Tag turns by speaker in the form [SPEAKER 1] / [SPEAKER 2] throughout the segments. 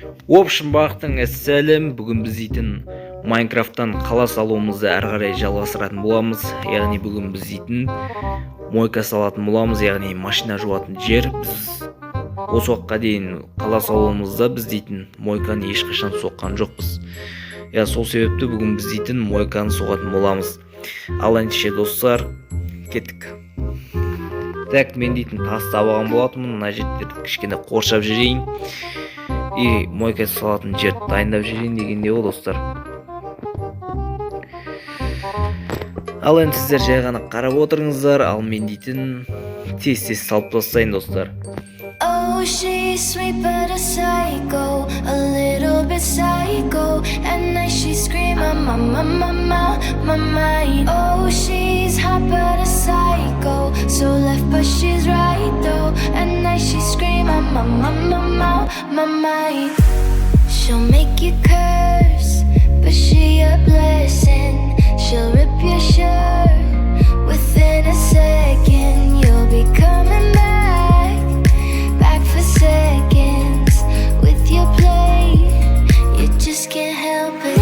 [SPEAKER 1] В общем, бақтың сәлем. Бүгін біз дейтін Майнкрафттан қала салуымызды әрі қарай жалғастыратын боламыз. Яғни бүгін біз дейтін мойка салатын боламыз, яғни машина жуатын жер. Біз осы уақытқа дейін қала салуымызда біз дейтін мойканы ешқашан соққан жоқпыз. Сол себепті бүгін біз дейтін мойканы соғатын боламыз. Ал ендеше достар, кеттік. Так, мен дейтін тас табаған болатынмын. Мына жерді кішкене қоршап жүрейін. И мойка салатын жерді дайындап жүрейін дегенде ғой достар. Ал енді сіздер жай ғана қарап отырыңыздар, ал мен дейтін тез салып тастайын достар.
[SPEAKER 2] Oh, she's sweet but a psycho, a little bit psycho. At night she scream, my mind. Oh, she's hot but a psycho, so left but she's right though. At night she scream, my mind. She'll make you curse, but she a blessing. She'll rip your shirt within a second. You'll be coming back for seconds with your play. You just can't help it.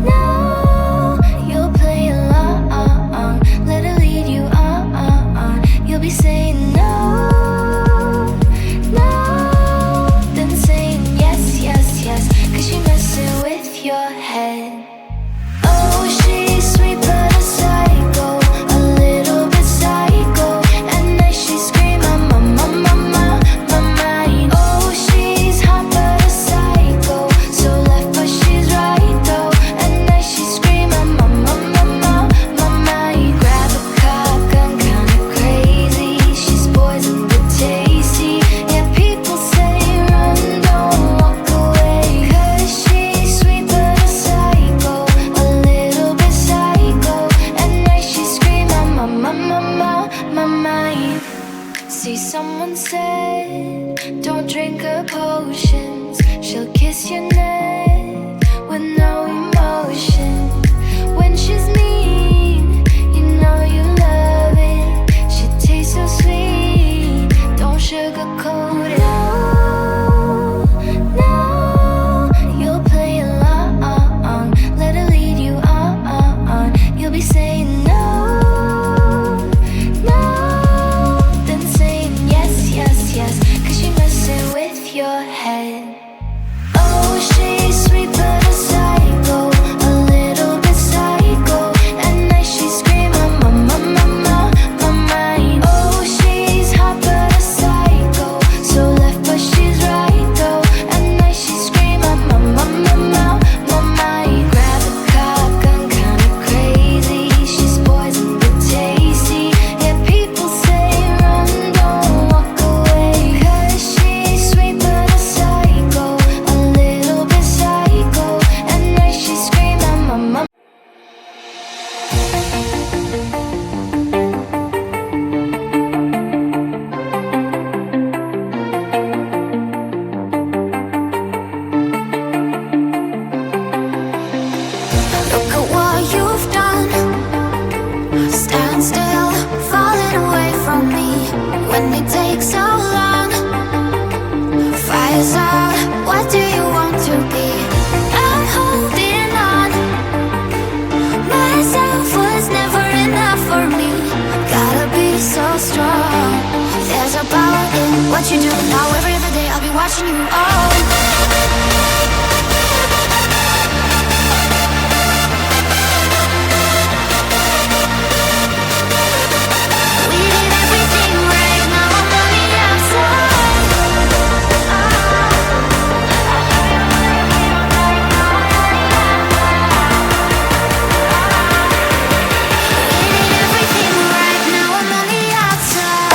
[SPEAKER 2] No, you'll play along. Let her lead you on. You'll be saying no, then saying yes, 'cause she's messing with your head. Oh, she's sweet but a psycho, a little bit psycho. At night she scream, my mind. Oh, she's hot but a psycho, so left but she's right though. At night she scream, my mind. Grab a cop gun, kinda crazy. She's poison but tasty. Yeah, people say run, don't walk away. 'Cause she's sweet but a psycho, a little bit psycho. At night she scream, my mind. See, someone said don't drink her potions. She'll kiss your neck with no emotion. When she's mean, you know you love it. She tastes so sweet, don't sugarcoat it. No, you'll play along. Let her lead you on. You'll be saying no, then saying yes, 'cause she's messing with your head. Oh, she's sweet but a psycho, a little bit psycho. At night she scream, my mind. Oh, she's hot but a psycho, so left but she's right though. At night she scream, my mind. Grab a cop gun, kinda crazy. She's poison but tasty. Yeah, people say run, don't walk away. 'Cause she's sweet but a psycho, a little bit psycho. At night she scream, my Look at what you've done. Stand still, falling away from me. When it takes so long, fire's out. What do you want to be? I'm holding on. Myself was never enough for me. Gotta be so strong. There's a power in what you do. Now every other day I'll be watching you. We did everything right, now I'm on the outside. We did everything right, now I'm on the outside.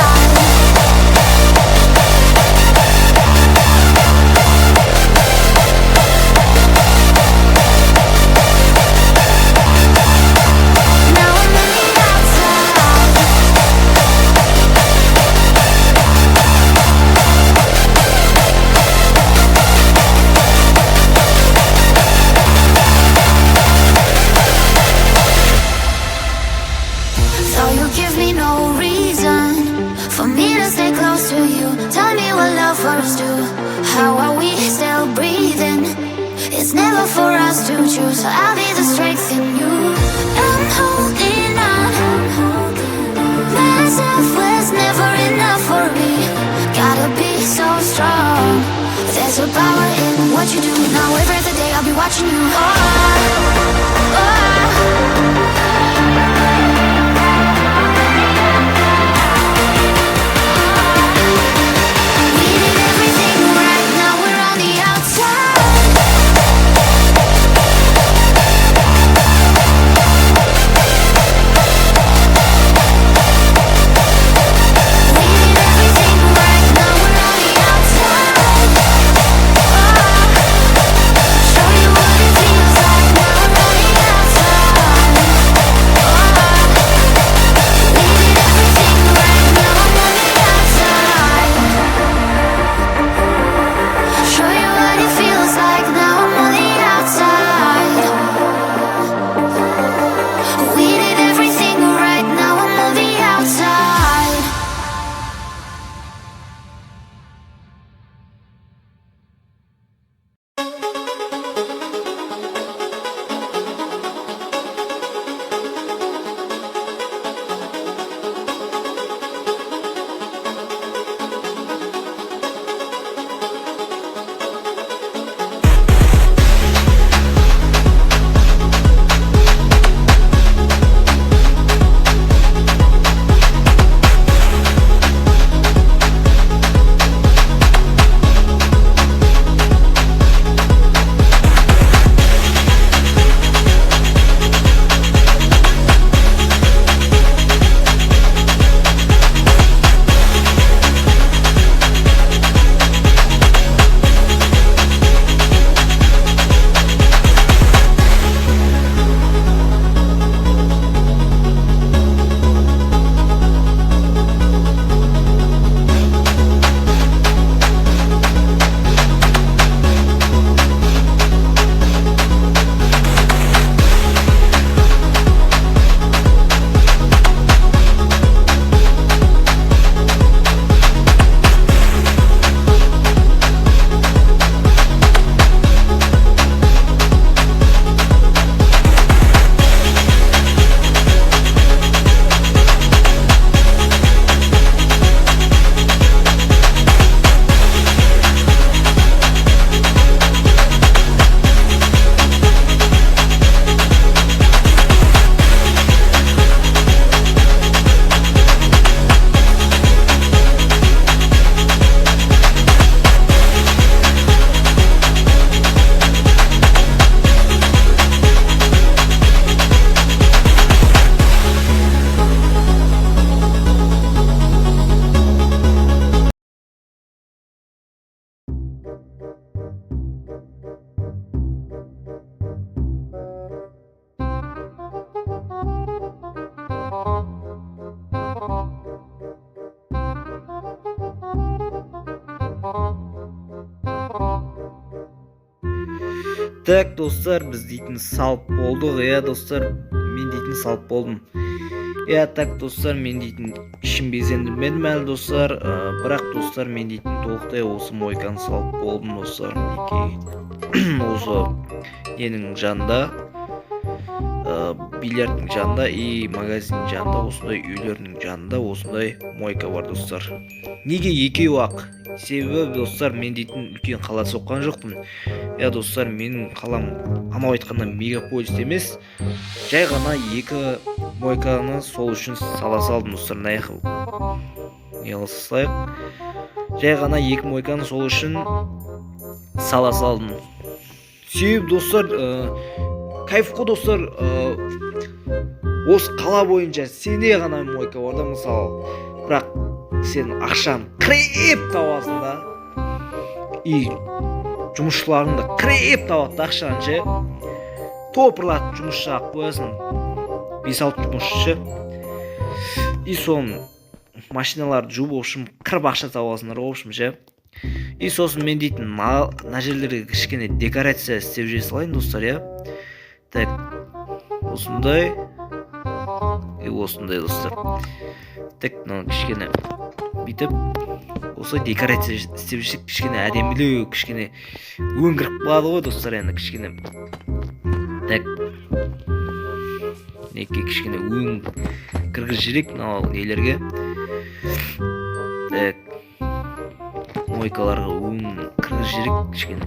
[SPEAKER 2] first do. How are we still breathing? It's never for us to choose. I'll be the strength in you. I'm holding on. Myself was never enough for me. Gotta be so strong. There's a power in what you do. Now every other day I'll be watching you. We did everything right, now we're on the outside. We did everything right, now we're on the outside. Show you what it feels like, now we're on the outside. We did everything right, now I'm on the outside. Show you what it feels like, now I'm on the outside. We did everything right, now I'm on the outside.
[SPEAKER 1] Так достар, біз дейтін салып болдық. Достар, мен дейтін салып болдым. Так достар, мен дейтін ішім безендірмедім әлі достар. Бірақ достар, мен дейтін толықтай осы мойканы салып болдым достар. Осы ненің жанында, бильярдтың жанында и магазиннің жанында, осындай үйлердің жанында осындай мойка бар достар. Неге екеуі ақ? Себебі достар, мен дейтін үлкен қала соққан жоқпын. Достар, менің қалам анау айтқанда мегаполис емес, жай ғана екі мойканы сол үшін сала салдым достар. Жай ғана екі мойканы сол үшін сала салдым. Себебі достар, кайф қой достар, осы қала бойынша сенде ғана мойка бар да, мысалы, бірақ сен ақшаны креп табасың да, и жұмысшыларың да креп табады ақшаны ше, топырлатып жұмысшы ақ қоясың, 5-6 жұмысшы, и соның машиналарды жуып, в общем, кіріп ақша табасыңдар, в общем ше. И сосын мен дейтін мына жерлерге кішкене декорация істеп жей салайын достар. Так, осындай и осындай достар. Так, мынаны кішкене бүйтіп осылай декорация істеп жүрсек кішкене әдемілеу, кішкене өң кіріп қалады ғой достар, енді кішкене так неке кішкене өң кіргізіп жіберейік мынау нелерге. Так мойкаларға өң кіргізіп жіберейік кішкене.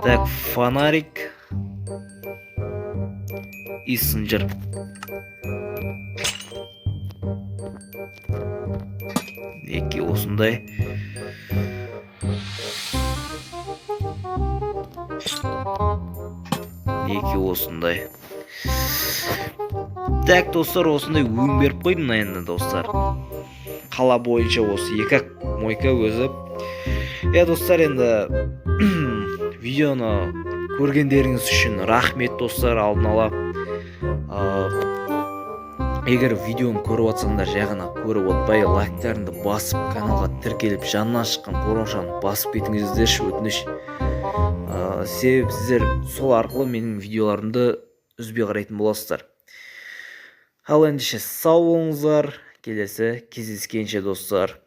[SPEAKER 1] Так, фонарик и сынжыр. Неке осындай. Неке осындай. Так, достар, осындай өң беріп қойдым енді достар. Қала бойынша осы екі мойка өзі. Достар, енді видеоны көргендеріңіз үшін рахмет достар, алдын ала. Егер видеоны көріп отсаңдар, жай ғана көріп отпай, лайктарыңды басып, каналға тіркеліп, жанынан шыққан қоңыраушаны басып кетіңіздерші, өтініш. Себебі сіздер сол арқылы менің видеоларымды үзбей қарайтын боласыздар. Ал ендеше сау болыңыздар, келесі кездескенше достар.